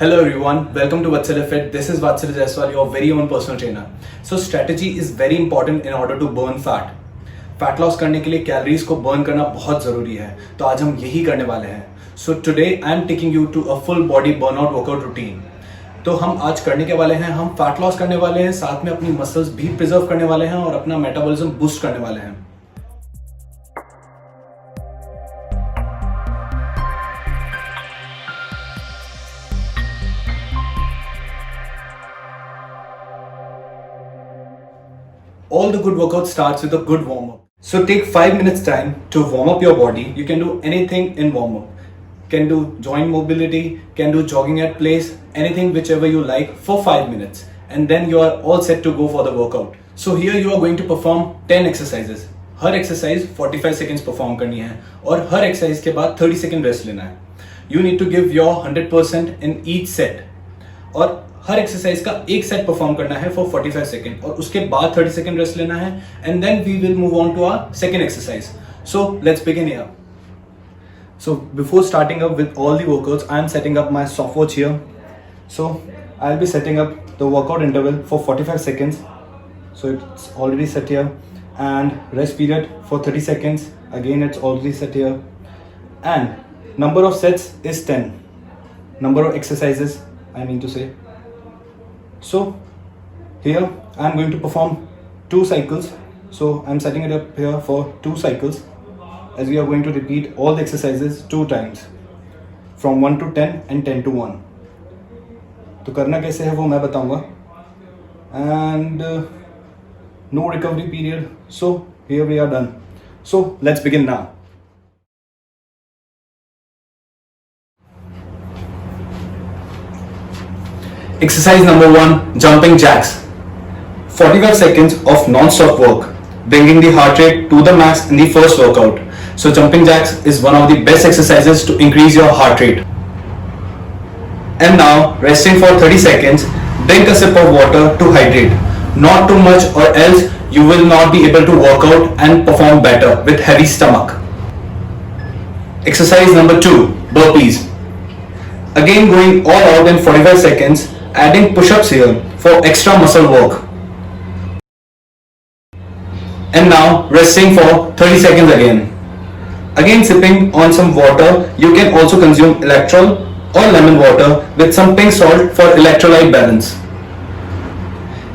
Hello everyone, welcome to Vatsalya Fit. This is Vatsalya Jaiswal, your very own personal trainer. So strategy is very important in order to burn fat. Fat loss करने के लिए calories को burn करना बहुत जरूरी है, तो आज हम यही करने वाले हैं. So today I am taking you to a full body burnout workout routine. तो हम आज करने के वाले हैं, हम फैट लॉस करने वाले हैं, साथ में अपनी मसल्स भी प्रिजर्व करने वाले हैं और अपना मेटाबॉलिज्म बूस्ट करने वाले हैं. All the good workout starts with a good warm-up. So take 5 minutes time to warm up your body. You can do anything in warm-up. Can do joint mobility, can do jogging at place, anything whichever you like for 5 minutes. And then you are all set to go for the workout. So here you are going to perform 10 exercises. Her exercise 45 seconds perform करनी है और हर exercise के बाद 30 second rest लेना है. You need to give your 100% in each set. और हर exercise का एक सेट परफॉर्म करना है फॉर 45 सेकेंड और उसके बाद 30 सेकेंड रेस्ट लेना है and then we will move on to our second exercise. So let's begin here. So before starting up with all the workouts, I am setting up my stopwatch here. So I'll be setting up the workout interval for 45 seconds. So it's already set here, and rest period for 30 seconds. Again, it's already set here, and number of sets is 10. Number of exercises, I mean to say. So here I am going to perform 2 cycles. So I'm setting it up here for 2 cycles, as we are going to repeat all the exercises 2 times from 1 to 10 and 10 to 1. तो करना कैसे है वो मैं बताऊंगा, and no recovery period. So here we are done. So let's begin now. Exercise number 1, jumping jacks. 45 seconds of non-stop work, bringing the heart rate to the max in the first workout. So jumping jacks is one of the best exercises to increase your heart rate. And now, resting for 30 seconds, drink a sip of water to hydrate. Not too much or else you will not be able to work out and perform better with heavy stomach. Exercise number 2, burpees. Again going all out in 45 seconds, adding push-ups here for extra muscle work. And now resting for 30 seconds again. Again sipping on some water. You can also consume electrol or lemon water with some pink salt for electrolyte balance.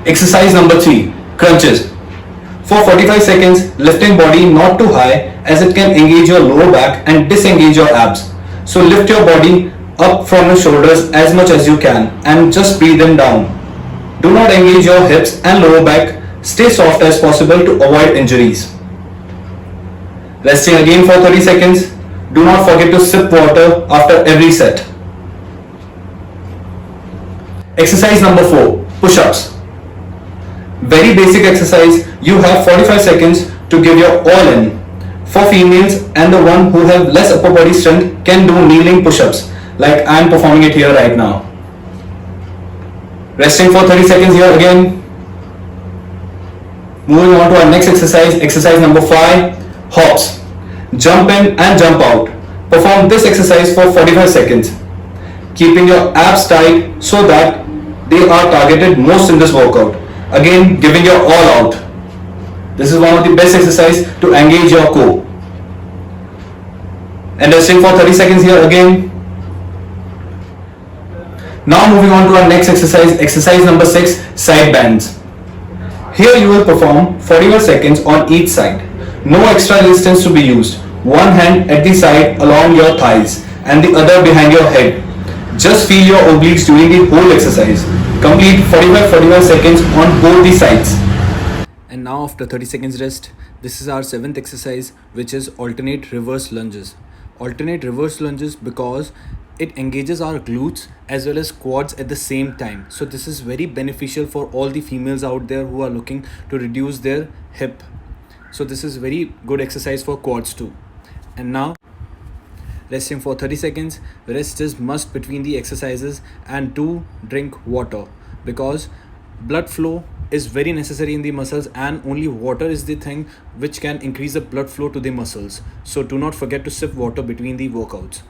Exercise number 3, crunches. For 45 seconds, lifting body not too high as it can engage your lower back and disengage your abs. So lift your body up from your shoulders as much as you can and just breathe them down. Do not engage your hips and lower back. Stay soft as possible to avoid injuries. Resting again for 30 seconds. Do not forget to sip water after every set. Exercise number 4, push-ups. Very basic exercise. You have 45 seconds to give your all in. For females and the one who have less upper body strength can do kneeling push-ups, like I am performing it here right now. Resting for 30 seconds here again. Moving on to our next exercise, exercise number 5, hops. Jump in and jump out. Perform this exercise for 45 seconds, keeping your abs tight so that they are targeted most in this workout. Again, giving your all out. This is one of the best exercise to engage your core. And resting for 30 seconds here again. Now moving on to our next exercise, exercise number 6, side bends. Here you will perform 45 seconds on each side. No extra resistance to be used. One hand at the side along your thighs and the other behind your head. Just feel your obliques during the whole exercise. Complete 45 seconds on both the sides. And now after 30 seconds rest, this is our 7th exercise, which is alternate reverse lunges. Alternate reverse lunges because it engages our glutes as well as quads at the same time. So this is very beneficial for all the females out there who are looking to reduce their hip. So this is very good exercise for quads too. And now resting for 30 seconds. Rest is must between the exercises, and do drink water because blood flow is very necessary in the muscles, and only water is the thing which can increase the blood flow to the muscles. So do not forget to sip water between the workouts.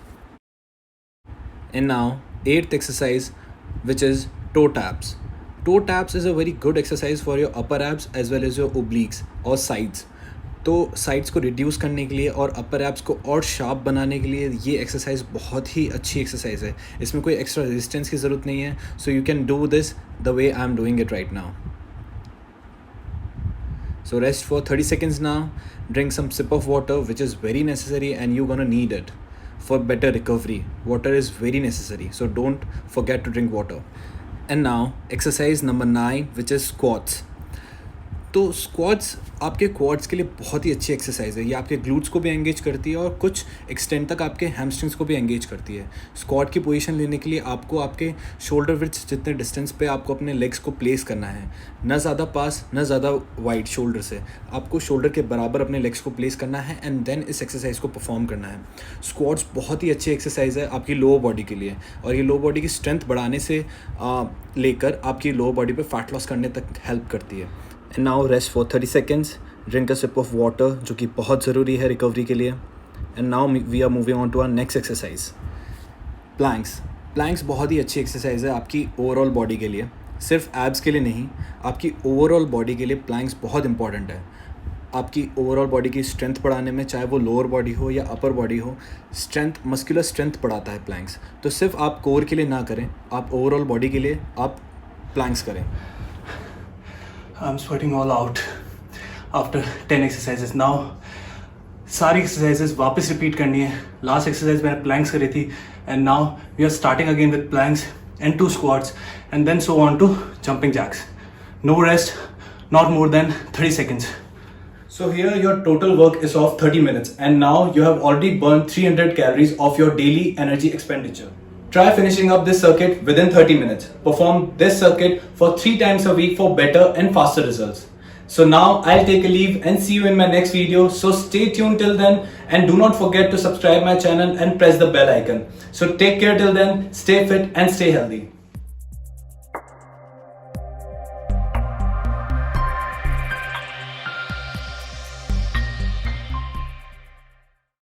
And now 8th exercise, which is toe taps. Toe taps is a very good exercise for your upper abs as well as your obliques or sides. तो sides को reduce करने के लिए और अपर abs को और sharp बनाने के लिए ये एक्सरसाइज बहुत ही अच्छी एक्सरसाइज है. इसमें कोई एक्स्ट्रा रेजिस्टेंस की ज़रूरत नहीं है. So you can do this the way I am doing it right now. So rest for 30 seconds now. Drink some sip of water, which is very necessary and you're gonna need it for better recovery. Water is very necessary, so don't forget to drink water. And now exercise number 9, which is squats. तो squats आपके quartz के लिए बहुत ही अच्छी exercise है. ये आपके ग्लूट्स को भी एंगेज करती है और कुछ एक्सटेंड तक आपके हैमस्ट्रिंग्स को भी एंगेज करती है. स्क्वाट की पोजीशन लेने के लिए आपको आपके शोल्डर विड्थ जितने डिस्टेंस पे आपको अपने लेग्स को प्लेस करना है. ना ज़्यादा पास ना ज़्यादा वाइड शोल्डर से. आपको शोल्डर के बराबर अपने लेग्स को प्लेस करना है एंड देन इस एक्सरसाइज को परफॉर्म करना है. स्क्वाट्स बहुत ही अच्छी एक्सरसाइज है आपकी लोअर बॉडी के लिए और ये लोअर बॉडी की स्ट्रेंथ बढ़ाने से लेकर आपकी लोअर बॉडी पे फैट लॉस करने तक हेल्प करती है. And now rest for 30 seconds. Drink a sip of water, जो कि बहुत ज़रूरी है रिकवरी के लिए. And now we are moving on to our next exercise, planks. Planks बहुत ही अच्छी एक्सरसाइज है आपकी ओवरऑल बॉडी के लिए, सिर्फ एब्स के लिए नहीं, आपकी ओवरऑल बॉडी के लिए प्लैंक्स बहुत इंपॉर्टेंट है. आपकी ओवरऑल बॉडी की स्ट्रेंथ बढ़ाने में, चाहे वो लोअर बॉडी हो या अपर बॉडी हो, स्ट्रेंथ मस्कुलर स्ट्रेंथ बढ़ाता है प्लैंक्स. तो सिर्फ आप कोर के लिए ना करें, आप ओवरऑल बॉडी के लिए आप प्लैंक्स करें. I'm sweating all out after 10 exercises. Now सारी exercises वापस repeat करनी है. Last exercise मैंने planks करी थी and now we are starting again with planks and 2 squats and then so on to jumping jacks. No rest, not more than 30 seconds. So here your total work is of 30 minutes and now you have already burned 300 calories of your daily energy expenditure. Try finishing up this circuit within 30 minutes. Perform this circuit for 3 times a week for better and faster results. So now I'll take a leave and see you in my next video. So stay tuned till then and do not forget to subscribe my channel and press the bell icon. So take care till then, stay fit and stay healthy.